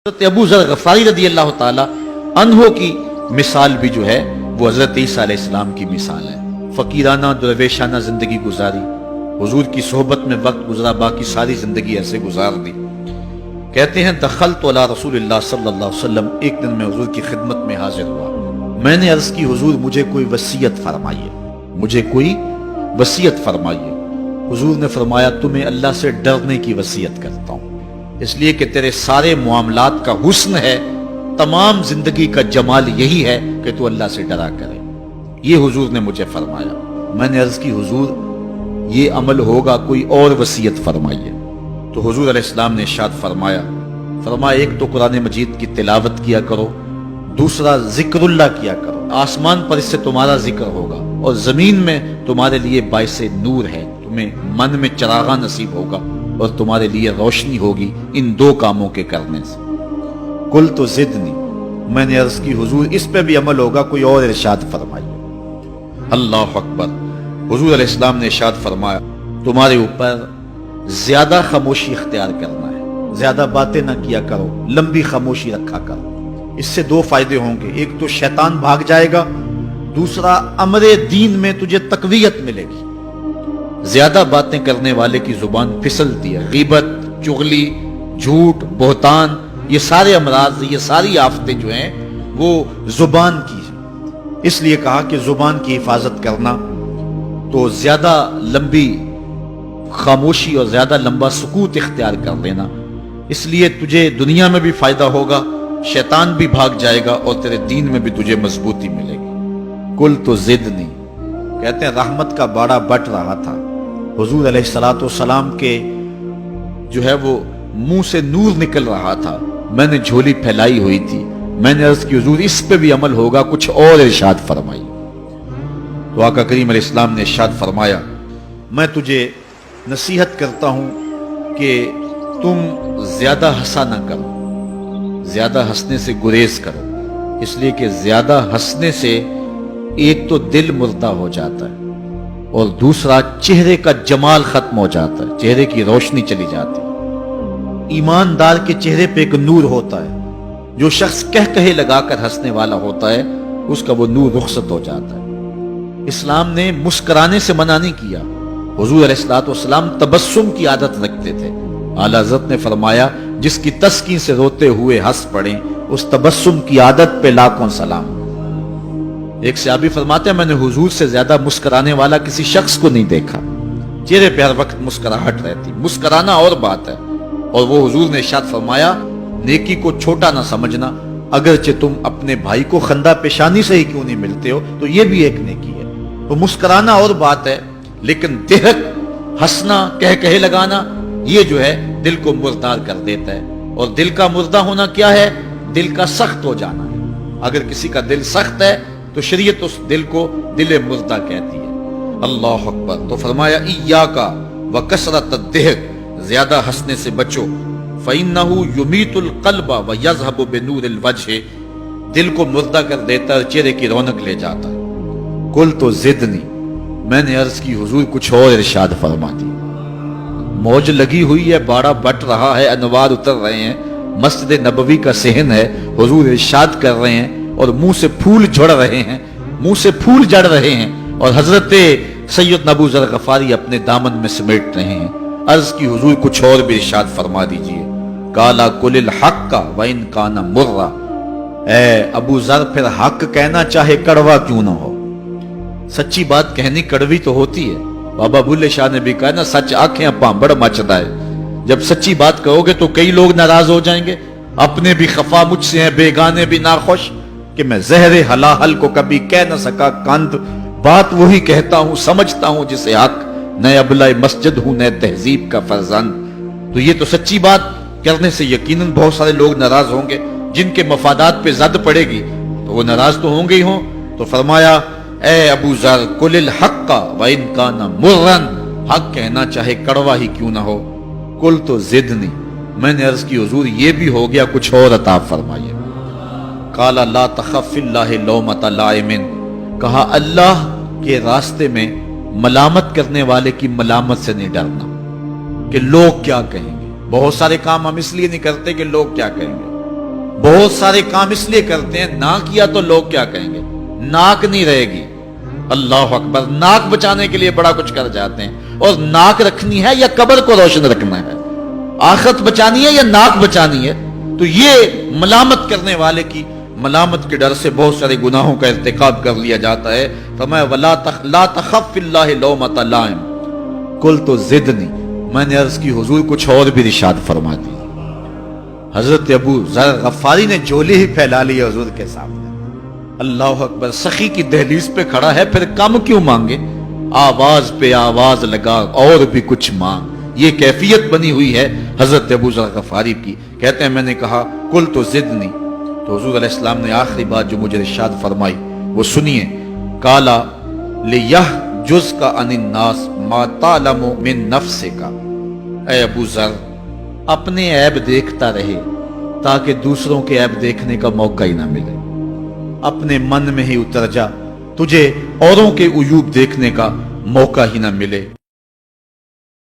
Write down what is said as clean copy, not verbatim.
حضرت ابو ذر غفاری رضی اللہ تعالی عنہ کی مثال بھی جو ہے وہ حضرت عیسیٰ علیہ السلام کی مثال ہے۔ فقیرانہ درویشانہ زندگی گزاری، حضور کی صحبت میں وقت گزرا، باقی ساری زندگی ایسے گزار دی۔ کہتے ہیں دخلت علی رسول اللہ صلی اللہ علیہ وسلم، ایک دن میں حضور کی خدمت میں حاضر ہوا، میں نے عرض کی حضور مجھے کوئی وصیت فرمائیے، مجھے کوئی وصیت فرمائیے۔ حضور نے فرمایا تمہیں اللہ سے ڈرنے کی وصیت کرتا ہوں، اس لیے کہ تیرے سارے معاملات کا حسن ہے، تمام زندگی کا جمال یہی ہے کہ تو اللہ سے ڈرا کرے۔ یہ حضور نے مجھے فرمایا۔ میں نے عرض کی حضور یہ عمل ہوگا، کوئی اور وصیت فرمائیے۔ تو حضور علیہ السلام نے ارشاد فرمایا ایک تو قرآن مجید کی تلاوت کیا کرو، دوسرا ذکر اللہ کیا کرو، آسمان پر اس سے تمہارا ذکر ہوگا اور زمین میں تمہارے لیے باعث نور ہے، تمہیں من میں چراغاں نصیب ہوگا اور تمہارے لیے روشنی ہوگی ان دو کاموں کے کرنے سے۔ کل تو زدنی، میں نے عرض کی حضور اس پہ بھی عمل ہوگا، کوئی اور ارشاد فرمائیے۔ اللہ اکبر۔ حضور علیہ السلام نے ارشاد فرمایا تمہارے اوپر زیادہ خاموشی اختیار کرنا ہے، زیادہ باتیں نہ کیا کرو، لمبی خاموشی رکھا کرو۔ اس سے دو فائدے ہوں گے، ایک تو شیطان بھاگ جائے گا، دوسرا امر دین میں تجھے تقویت ملے گی۔ زیادہ باتیں کرنے والے کی زبان پھسلتی ہے، غیبت، چغلی، جھوٹ، بہتان، یہ سارے امراض، یہ ساری آفتیں جو ہیں وہ زبان کی ہیں۔ اس لیے کہا کہ زبان کی حفاظت کرنا، تو زیادہ لمبی خاموشی اور زیادہ لمبا سکوت اختیار کر لینا، اس لیے تجھے دنیا میں بھی فائدہ ہوگا، شیطان بھی بھاگ جائے گا اور تیرے دین میں بھی تجھے مضبوطی ملے گی۔ کل تو زدنی، کہتے ہیں رحمت کا باڑا بٹ رہا تھا، حضور علیہ السلام کے جو ہے وہ منہ سے نور نکل رہا تھا، میں نے جھولی پھیلائی ہوئی تھی، میں نے عرض کی حضور اس پہ بھی عمل ہوگا، کچھ اور ارشاد فرمائی۔ تو آقا کریم علیہ السلام نے ارشاد فرمایا میں تجھے نصیحت کرتا ہوں کہ تم زیادہ ہنسا نہ کرو، زیادہ ہنسنے سے گریز کرو، اس لیے کہ زیادہ ہنسنے سے ایک تو دل مردہ ہو جاتا ہے اور دوسرا چہرے کا جمال ختم ہو جاتا ہے، چہرے کی روشنی چلی جاتی ہے۔ ایماندار کے چہرے پہ ایک نور ہوتا ہے، جو شخص کہے لگا کر ہنسنے والا ہوتا ہے اس کا وہ نور رخصت ہو جاتا ہے۔ اسلام نے مسکرانے سے منع نہیں کیا، حضور علیہ السلام تبسم کی عادت رکھتے تھے۔ اعلیٰ حضرت نے فرمایا جس کی تسکین سے روتے ہوئے ہنس پڑیں اس تبسم کی عادت پہ لاکھوں سلام۔ ایک صحابی فرماتے ہیں میں نے حضور سے زیادہ مسکرانے والا کسی شخص کو نہیں دیکھا، چہرے پہ ہر وقت مسکراہٹ رہتی، مسکرانا اور بات ہے۔ اور وہ حضور نے ارشاد فرمایا نیکی کو چھوٹا نہ سمجھنا، اگرچہ تم اپنے بھائی کو خندہ پیشانی سے ہی کیوں نہیں ملتے ہو تو یہ بھی ایک نیکی ہے۔ تو مسکرانا اور بات ہے، لیکن دہک ہنسنا، کہے لگانا، یہ جو ہے دل کو مردار کر دیتا ہے۔ اور دل کا مردہ ہونا کیا ہے؟ دل کا سخت ہو جانا ہے۔ اگر کسی کا دل سخت ہے تو شریعت اس دل کو دل مردہ کہتی ہے۔ اللہ اکبر۔ تو فرمایا ایاک وکثرۃ الضحک، زیادہ ہنسنے سے بچو، فإنہ یمیت القلب ویذھب بنور الوجہ، دل کو مردہ کر دیتا ہے، چہرے کی رونق لے جاتا ہے۔ کل تو زدنی، میں نے عرض کی حضور کچھ اور ارشاد فرما دی۔ موج لگی ہوئی ہے، باڑا بٹ رہا ہے، انوار اتر رہے ہیں، مسجد نبوی کا صحن ہے، حضور ارشاد کر رہے ہیں اور منہ سے پھول جھڑ رہے ہیں، منہ سے پھول جڑ رہے ہیں، اور حضرت سید ابو ذر غفاری اپنے دامن میں سمیٹ رہے ہیں۔ عرض کی حضور کچھ اور بھی ارشاد فرما دیجئے۔ کالا کل الحق وان کان مرا، اے ابو ذر پھر حق کہنا چاہے کڑوا کیوں نہ ہو۔ سچی بات کہنی کڑوی تو ہوتی ہے، بابا بلے شاہ نے بھی کہا نا سچ آنکھیں پامبڑ مچدا ہے۔ جب سچی بات کہو گے تو کئی لوگ ناراض ہو جائیں گے، اپنے بھی خفا مجھ سے ہیں، بیگانے بھی ناخوش، کہ میں زہر حلاحل کو کبھی کہہ نہ سکا کند، بات وہی کہتا ہوں سمجھتا ہوں جسے حق، نئے ابلہ مسجد ہوں نئے تہذیب کا فرزند۔ تو یہ تو سچی بات کرنے سے یقیناً بہت سارے لوگ ناراض ہوں گے، جن کے مفادات پہ زد پڑے گی تو وہ ناراض تو ہوں گے ہی ہوں۔ تو فرمایا اے ابو ذر قل الحق وان کان مرا، حق کہنا چاہے کڑوا ہی کیوں نہ ہو۔ قل تو زدنی، میں نے عرض کی حضور یہ بھی ہو گیا، کچھ اور عطا فرمائیے۔ قال لا تخف فی اللہ لومۃ لائم، کہا اللہ کے راستے میں ملامت کرنے والے کی ملامت سے نہیں ڈرنا کہ لوگ کیا کہیں گے۔ بہت سارے کام ہم اس لیے نہیں کرتے کہ لوگ کیا کہیں گے، بہت سارے کام اس لیے کرتے ہیں نہ کیا تو لوگ کیا کہیں گے، ناک نہیں رہے گی. اللہ اکبر، ناک بچانے کے لیے بڑا کچھ کر جاتے ہیں. اور ناک رکھنی ہے یا قبر کو روشن رکھنا ہے؟ آخرت بچانی ہے یا ناک بچانی ہے؟ تو یہ ملامت کرنے والے کی ملامت کے ڈر سے بہت سارے گناہوں کا ارتکاب کر لیا جاتا ہے. فرمایا وَلَا لا تخف فِي اللَّهِ لَوْمَةَ لَائِمٍ قُلْتُ زِدْنِي. میں نے عرض کی حضور کچھ اور بھی ارشاد فرما دی. حضرت ابو ذر غفاری نے جھولی ہی پھیلا لی حضور کے سامنے. اللہ اکبر، سخی کی دہلیز پہ کھڑا ہے، پھر کم کیوں مانگے؟ آواز پہ آواز لگا اور بھی کچھ مانگ. یہ کیفیت بنی ہوئی ہے حضرت ابو ذر غفاری کی. کہتے ہیں میں نے کہا قُلْتُ زِدْنِي، تو حضور علیہ السلام نے آخری بات جو مجھے ارشاد فرمائی وہ سنیے. قَالَ لِيَحْجُزْكَ عَنِ النَّاسِ مَا تَعْلَمُ مِن نَفْسِكَ. اے ابو ذر، اپنے عیب دیکھتا رہے تاکہ دوسروں کے عیب دیکھنے کا موقع ہی نہ ملے. اپنے من میں ہی اتر جا، تجھے اوروں کے عیوب دیکھنے کا موقع ہی نہ ملے.